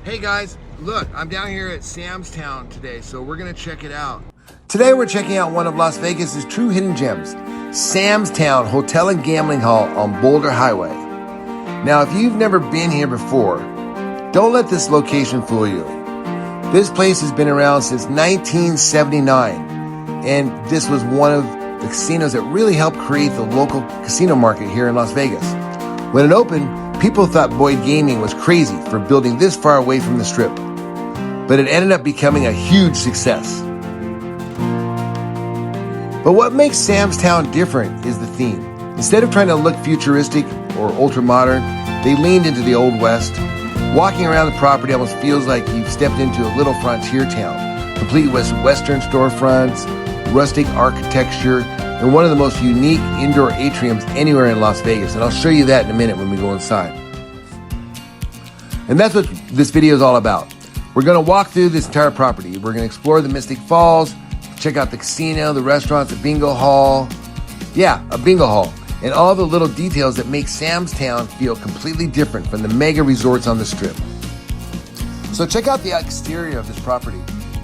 Hey guys, look, I'm down here at Sam's Town today, so we're gonna check it out. Today we're checking out one of Las Vegas's true hidden gems, Sam's Town Hotel and Gambling Hall on Boulder Highway. Now, if you've never been here before, don't let this location fool you. This place has been around since 1979, and this was one of the casinos that really helped create the local casino market here in Las Vegas. When it opened, people thought Boyd Gaming was crazy for building this far away from the Strip, but it ended up becoming a huge success. But what makes Sam's Town different is the theme. Instead of trying to look futuristic or ultra-modern, they leaned into the Old West. Walking around the property almost feels like you've stepped into a little frontier town, complete with Western storefronts, rustic architecture, and one of the most unique indoor atriums anywhere in Las Vegas. And I'll show you that in a minute when we go inside. And that's what this video is all about. We're going to walk through this entire property. We're going to explore the Mystic Falls, check out the casino, the restaurants, the bingo hall. Yeah, a bingo hall. And all the little details that make Sam's Town feel completely different from the mega resorts on the Strip. So check out the exterior of this property.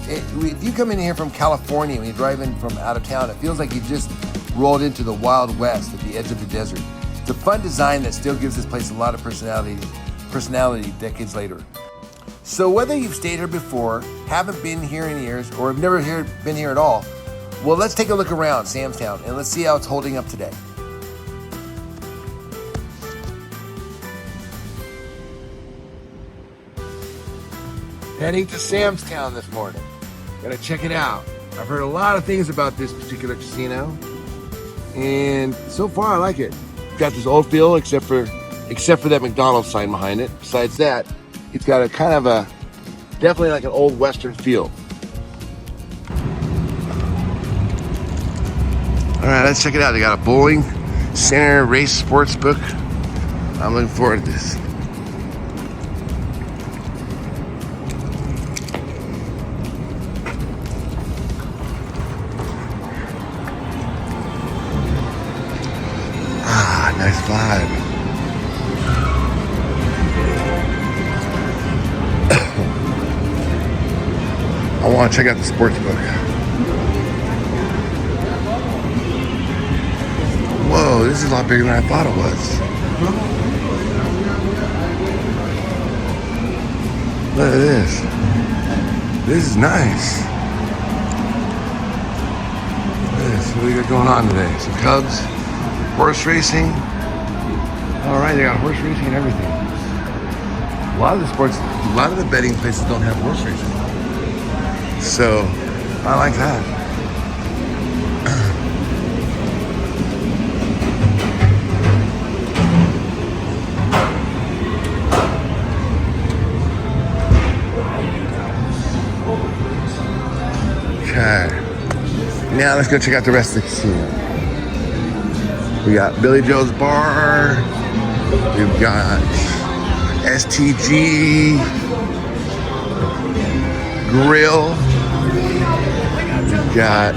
If you come in here from California, when you drive in from out of town, it feels like you just rolled into the Wild West at the edge of the desert. It's a fun design that still gives this place a lot of personality decades later. So whether you've stayed here before, haven't been here in years, or have never been here at all, well, let's take a look around Sam's Town and let's see how it's holding up today. Heading to Sam's Town this morning. Gotta check it out. I've heard a lot of things about this particular casino, and so far I like it. Got this old feel, except for that McDonald's sign behind it. Besides that, it's got a kind of a, definitely like an old Western feel. All right, let's check it out. They got a bowling center, race sports book. I'm looking forward to this. Nice vibe. I want to check out the sports book. Whoa, this is a lot bigger than I thought it was. Look at this. This is nice. Look at this. What do we got going on today? Some Cubs, horse racing. All right, they got horse racing and everything. A lot of the betting places don't have horse racing. So, I like that. Okay. Now let's go check out the rest of the casino. We got Billy Joe's Bar. We've got STG Grill. We've got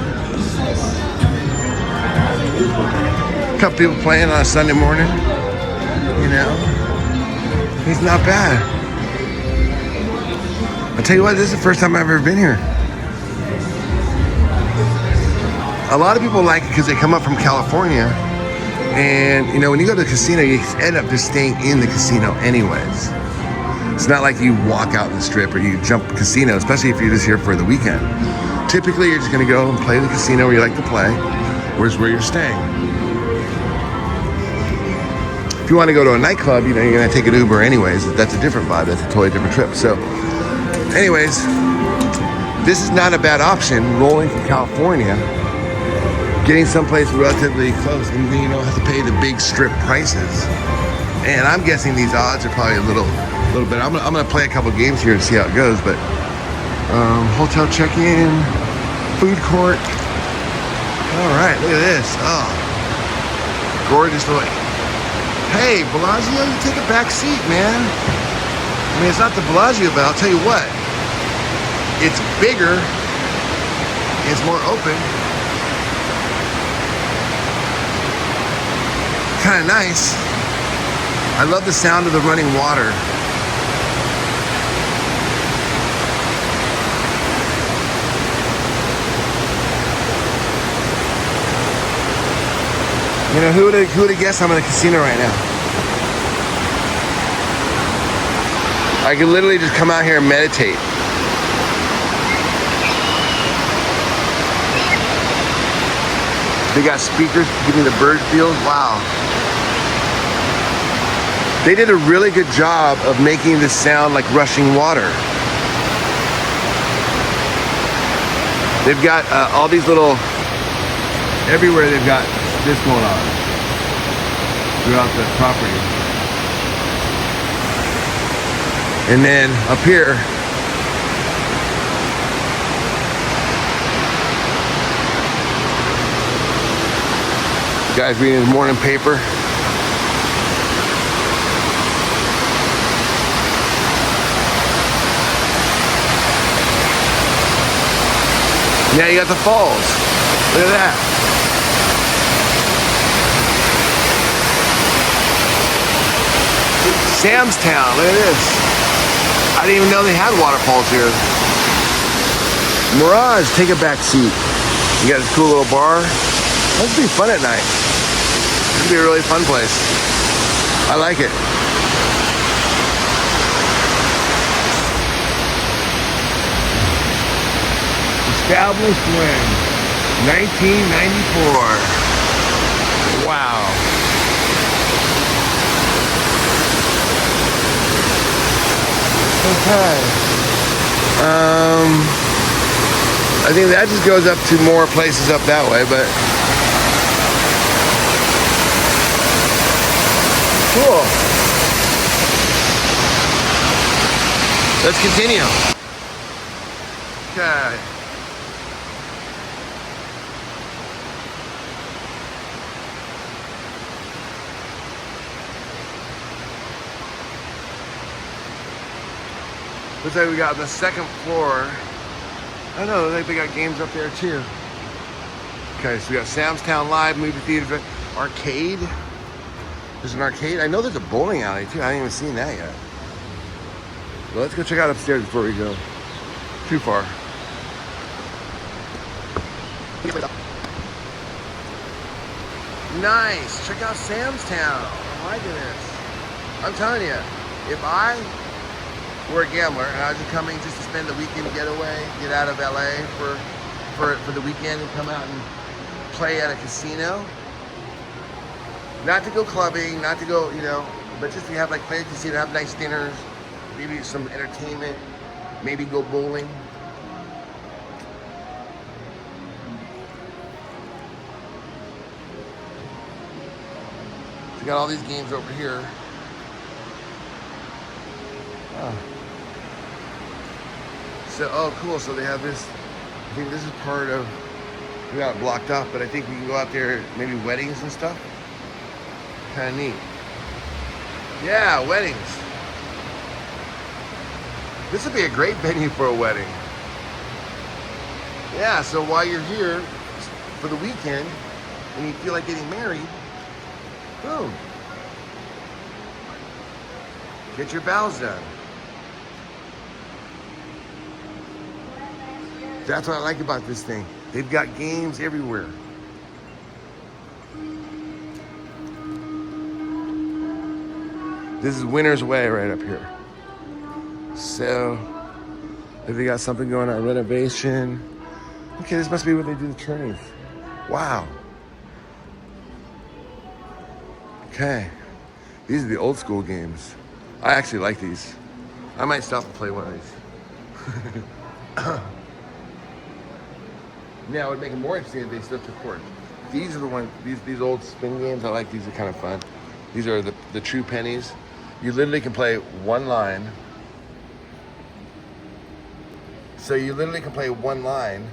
a couple people playing on a Sunday morning. You know, he's not bad. I'll tell you what, this is the first time I've ever been here. A lot of people like it because they come up from California. And, you know, when you go to the casino, you end up just staying in the casino anyways. It's not like you walk out in the Strip or you jump the casino, especially if you're just here for the weekend. Typically, you're just going to go and play the casino where you like to play, where's where you're staying. If you want to go to a nightclub, you know, you're going to take an Uber anyways. That's a different vibe. That's a totally different trip. So, anyways, this is not a bad option, rolling from California. Getting someplace relatively close, and you don't have to pay the big Strip prices. And I'm guessing these odds are probably a little bit. I'm gonna play a couple games here and see how it goes. But hotel check-in, food court. All right, look at this. Oh, gorgeous little. Hey, Bellagio, you take a back seat, man. I mean, it's not the Bellagio, but I'll tell you what. It's bigger. It's more open. Kind of nice. I love the sound of the running water. You know, who would have guessed I'm in a casino right now? I could literally just come out here and meditate. They got speakers giving the bird feels. Wow. They did a really good job of making this sound like rushing water. They've got all these little, everywhere they've got this going on throughout the property. And then up here, guys reading his morning paper. Yeah, you got the falls. Look at that. Sam's Town, look at this. I didn't even know they had waterfalls here. Mirage, take a back seat. You got this cool little bar. Must be fun at night. This would be a really fun place. I like it. Established when 1994. Wow. Okay. I think that just goes up to more places up that way, but cool. Let's continue. Okay. Looks like we got the second floor. I know, looks like they got games up there too. Okay, so we got Sam's Town Live, movie theater, arcade. There's an arcade. I know there's a bowling alley too. I haven't even seen that yet. Well, let's go check out upstairs before we go too far. Nice. Check out Sam's Town. Oh my goodness. I'm telling you, if I were a gambler and I was just coming just to spend the weekend getaway, get out of LA for the weekend and come out and play at a casino. Not to go clubbing, not to go, you know, but just to have like play at a casino, have nice dinners, maybe some entertainment, maybe go bowling. We got all these games over here. Oh. So, oh cool, so they have this, I think this is part of, we got it blocked off, but I think we can go out there, maybe weddings and stuff. Kind of neat. Yeah, weddings. This would be a great venue for a wedding. Yeah, so while you're here for the weekend and you feel like getting married, boom. Get your vows done. That's what I like about this thing. They've got games everywhere. This is Winner's Way right up here. So, if they got something going on, renovation. Okay, this must be where they do the tourneys. Wow. Okay. These are the old school games. I actually like these. I might stop and play one of these. Now, it would make it more interesting if they still took court. These are the ones, these old spin games, I like these, are kind of fun. These are the true pennies. You literally can play one line. So you literally can play one line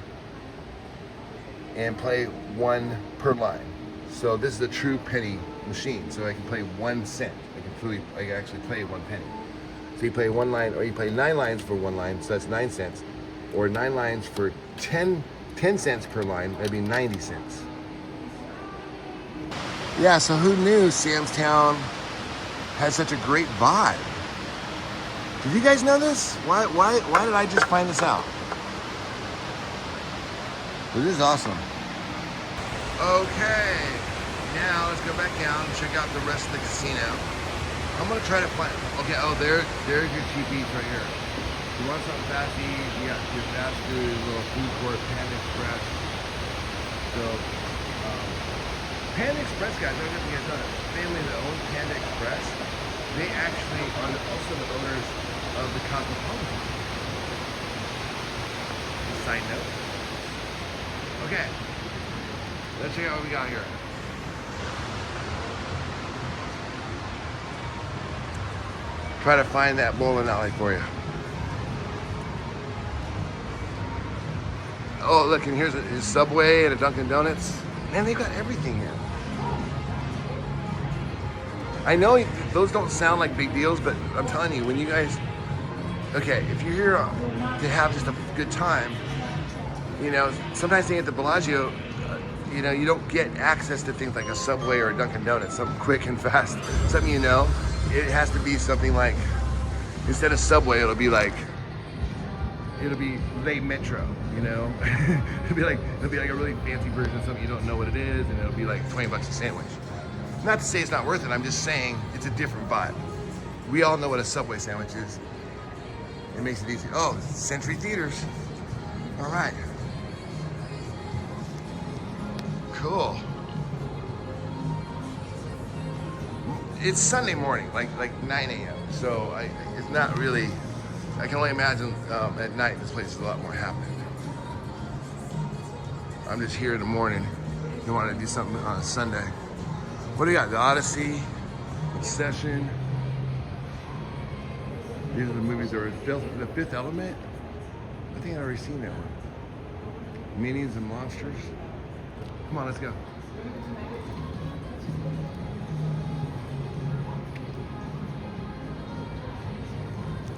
and play one per line. So this is a true penny machine. So I can play 1 cent. I can actually play 1 penny. So you play one line, or you play 9 lines for 1 line, so that's 9 cents. Or 9 lines for 10 cents per line, that'd be 90 cents. Yeah, so who knew Sam's Town had such a great vibe? Did you guys know this? Why did I just find this out? Well, this is awesome. Okay, Now let's go back down and check out the rest of the casino. I'm gonna try to find. Okay, oh there's your cheap eats right here. You want something fast to eat? You got your fast food, little food court, Panda Express. So, Panda Express guys, I don't know if you guys know that. The family that owns Panda Express, they actually are also the owners of the Cosmopolitan. Side note. Okay, let's check out what we got here. Try to find that bowling alley for you. Oh, look, and here's a Subway and a Dunkin' Donuts. Man, they've got everything here. I know those don't sound like big deals, but I'm telling you, when you guys, okay, if you're here to have just a good time, you know, sometimes staying at the Bellagio, you know, you don't get access to things like a Subway or a Dunkin' Donuts, something quick and fast, something you know. It has to be something like, instead of Subway, it'll be Le Metro, you know? it'll be like a really fancy version of something you don't know what it is, and it'll be like 20 bucks a sandwich. Not to say it's not worth it, I'm just saying it's a different vibe. We all know what a Subway sandwich is. It makes it easy. Oh, Century Theaters. All right. Cool. It's Sunday morning, like 9 a.m. So it's not really, I can only imagine at night this place is a lot more happening. I'm just here in the morning. You want to do something on a Sunday. What do you got? The Odyssey, Obsession. These are the movies that were The Fifth Element. I think I've already seen that one. Minions and Monsters. Come on, let's go.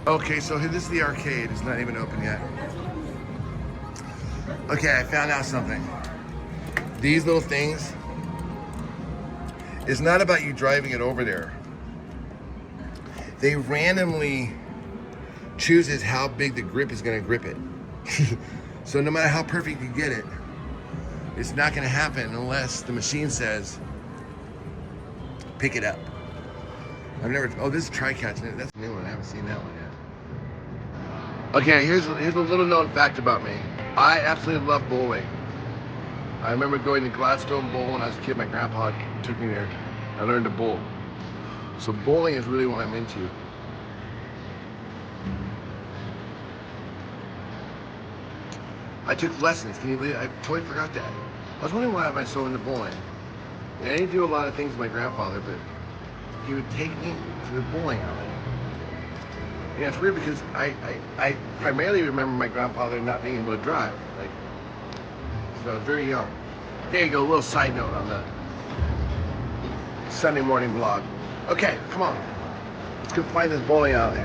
Okay, so this is the arcade. It's not even open yet. Okay, I found out something. These little things, it's not about you driving it over there. They randomly chooses how big the grip is gonna grip it. So no matter how perfect you get it, it's not gonna happen unless the machine says, pick it up. I've never, oh, this is Tri-Catch, that's a new one, I haven't seen that one yet. Okay, here's a little known fact about me. I absolutely love bowling. I remember going to Gladstone Bowl when I was a kid. My grandpa took me there. I learned to bowl. So bowling is really what I'm into. I took lessons. Can you believe it? I totally forgot that. I was wondering why am I so into bowling. And I didn't do a lot of things with my grandfather, but he would take me to the bowling alley. Yeah, it's weird because I primarily remember my grandfather not being able to drive. Like, so I was very young. There you go, a little side note on the Sunday morning vlog. Okay, come on. Let's go find this bowling alley.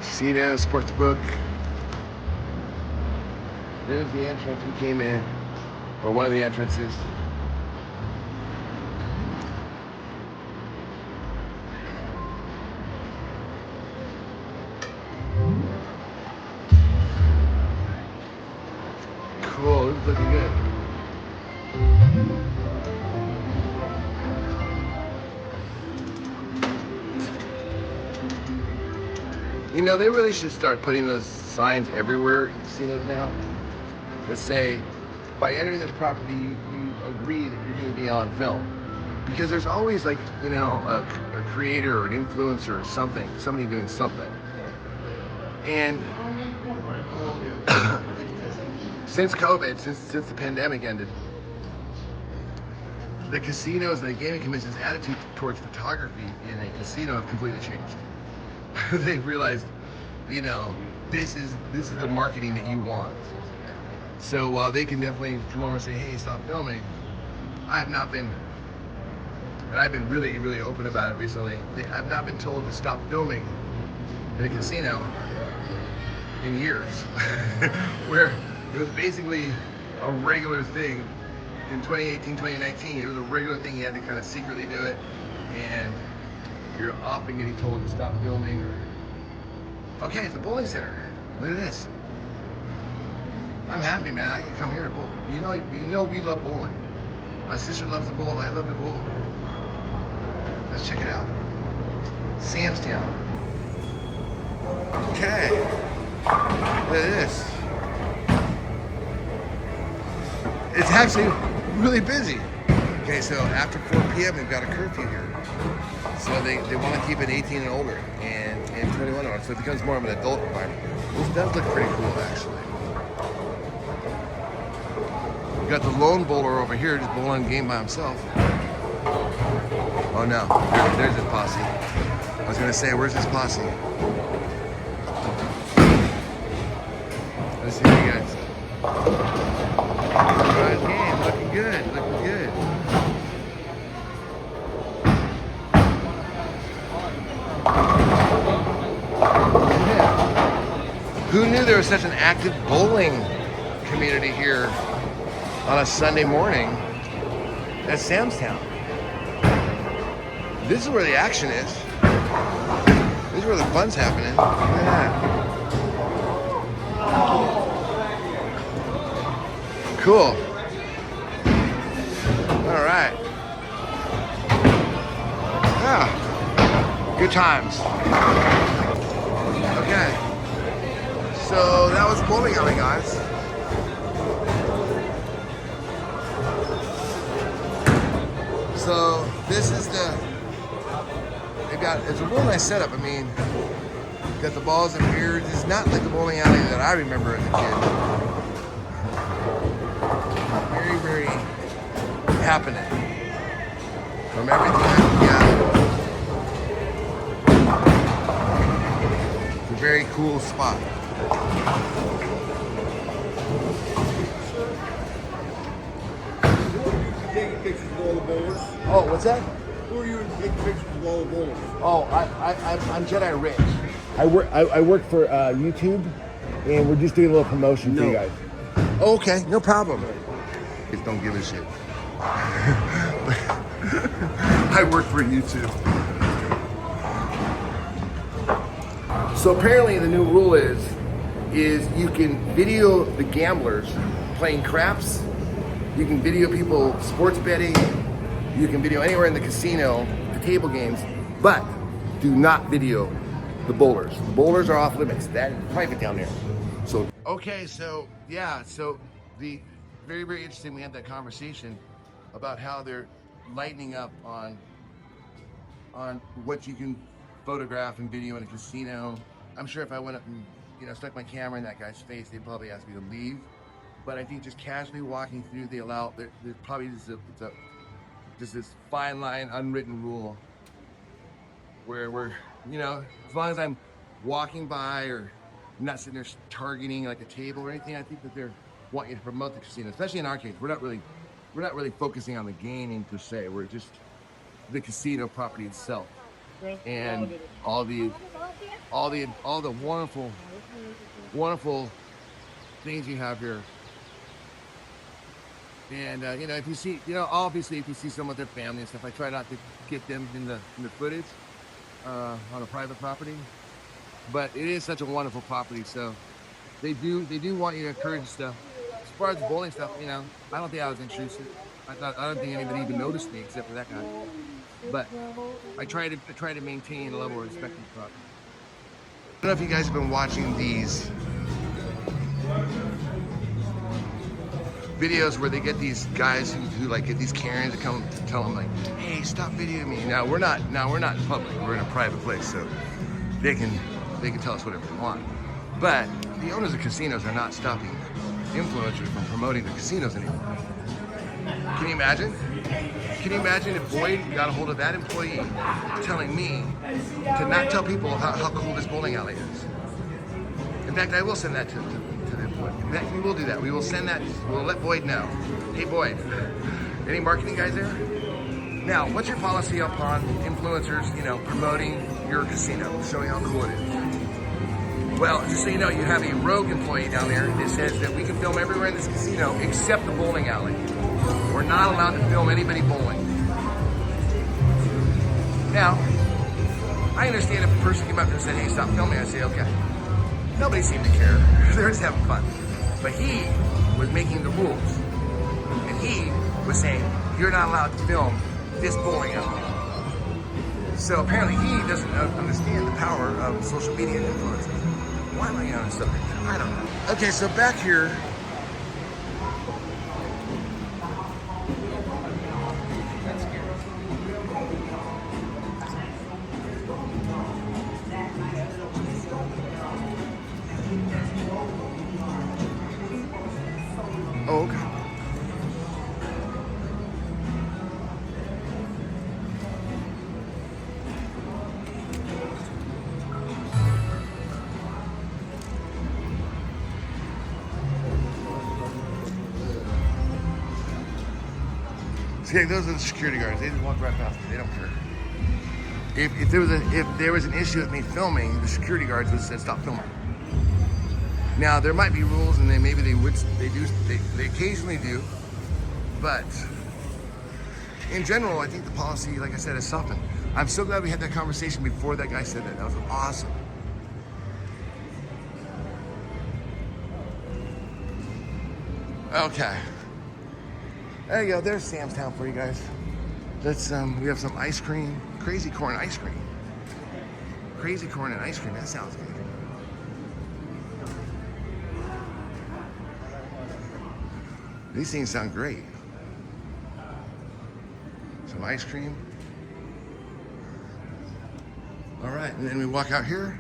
Casino, Sportsbook. There's the entrance we came in, or one of the entrances. Cool, this is looking good. You know, they really should start putting those signs everywhere in casinos now that say, by entering this property, you agree that you're going to be on film. Because there's always, like, you know, a creator or an influencer or something, somebody doing something. And since COVID, since the pandemic ended, the casinos and the gaming commission's attitude towards photography in a casino have completely changed. They've realized, you know, this is the marketing that you want. So while they can definitely come over and say, hey, stop filming, I have not been, and I've been really, really open about it recently, I've not been told to stop filming in a casino in years. Where it was basically a regular thing in 2018, 2019. It was a regular thing, you had to kind of secretly do it, and you're often getting told to stop filming. Okay, it's a bowling center. Look at this. I'm happy, man. I can come here to bowl. You know we love bowling. My sister loves to bowl. I love to bowl. Let's check it out. Sam's Town. Okay. Look at this. It's actually really busy. Okay, so after 4 p.m. we've got a curfew here. So they want to keep it 18 and older and 21 and older. So it becomes more of an adult environment. This does look pretty cool, actually. We got the lone bowler over here just bowling a game by himself. Oh no, there's his posse. I was gonna say, where's his posse? Let's see what you guys. Alright, game, looking good, looking good. Yeah. Who knew there was such an active bowling community here on a Sunday morning at Sam's Town? This is where the action is. This is where the fun's happening. Look at that. Cool. All right. Yeah. Good times. Okay. So that was bowling alley, guys. So this is it's a real nice setup. I mean, got the balls and beers. It's not like the bowling alley that I remember as a kid. Very, very happening. From everything I can gather. It's a very cool spot. Taking pictures of all the bowlers. Oh, what's that? Who are you taking pictures of all the bowlers? Oh, I'm Jedi Rich. I work for YouTube, and we're just doing a little promotion for you guys. Oh, okay, no problem. Just don't give a shit. I work for YouTube. So apparently the new rule is you can video the gamblers playing craps. You can video people sports betting. You can video anywhere in the casino, the table games, but do not video the bowlers. The bowlers are off limits. That is private down there. So okay, so yeah, so the very, very interesting. We had that conversation about how they're lightening up on what you can photograph and video in a casino. I'm sure if I went up and stuck my camera in that guy's face, they'd probably ask me to leave. But I think just casually walking through, there's probably just this fine line, unwritten rule where we're, as long as I'm walking by or not sitting there targeting like a table or anything, I think that they're wanting to promote the casino. Especially in our case, we're not really focusing on the gaming per se. We're just the casino property itself and all the wonderful things you have here. And if you see, obviously if you see someone with their family and stuff, I try not to get them in the footage on a private property. But it is such a wonderful property, so they do want you to encourage stuff. As far as the bowling stuff, I don't think I was intrusive. I don't think anybody even noticed me except for that guy. But I try to maintain a level of respect for the property. I don't know if you guys have been watching these videos where they get these guys who like get these Karens to come to tell them like, hey, stop videoing me. Now we're not in public. We're in a private place, so they can tell us whatever they want. But the owners of casinos are not stopping influencers from promoting the casinos anymore. Can you imagine? Can you imagine if Boyd got a hold of that employee telling me to not tell people how cool this bowling alley is? In fact, I will send that to the employee. In fact, we will do that. We will send that. We'll let Boyd know. Hey, Boyd, any marketing guys there? Now, what's your policy upon influencers, promoting your casino, showing how cool it is? Well, just so you know, you have a rogue employee down there that says that we can film everywhere in this casino except the bowling alley. We're not allowed to film anybody bowling. Now, I understand if a person came up and said, hey, stop filming, I'd say, okay. Nobody seemed to care. They're just having fun. But he was making the rules. And he was saying, you're not allowed to film this bowling alley. So apparently he doesn't understand the power of social media influencers. Why am I on stuff like that? I don't know. Okay, so back here. Oh, okay. See, those are the security guards. They just walk right past me. They don't care. If there was an issue with me filming, the security guards would have said stop filming. Now there might be rules, and they occasionally do, but in general, I think the policy, like I said, is softened. I'm so glad we had that conversation before that guy said that. That was awesome. Okay. There you go. There's Sam's Town for you guys. Let's we have some ice cream, crazy corn ice cream. Crazy corn and ice cream. That sounds good. These things sound great. Some ice cream. All right, and then we walk out here.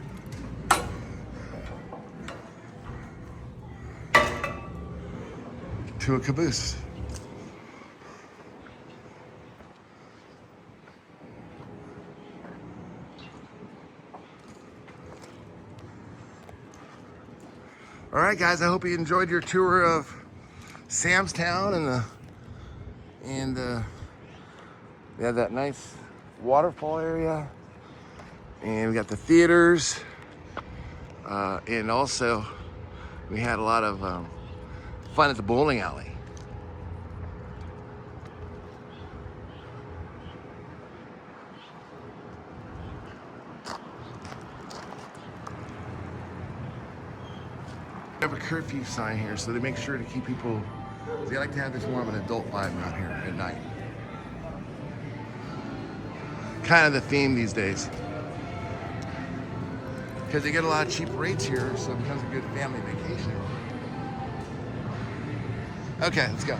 To a caboose. All right, guys, I hope you enjoyed your tour of Sam's Town and we have that nice waterfall area, and we got the theaters, and also we had a lot of fun at the bowling alley. We have a curfew sign here, so they make sure to keep people. They like to have this more of an adult vibe around here at night. Kind of the theme these days. Because they get a lot of cheap rates here, so it becomes a good family vacation. Okay, let's go.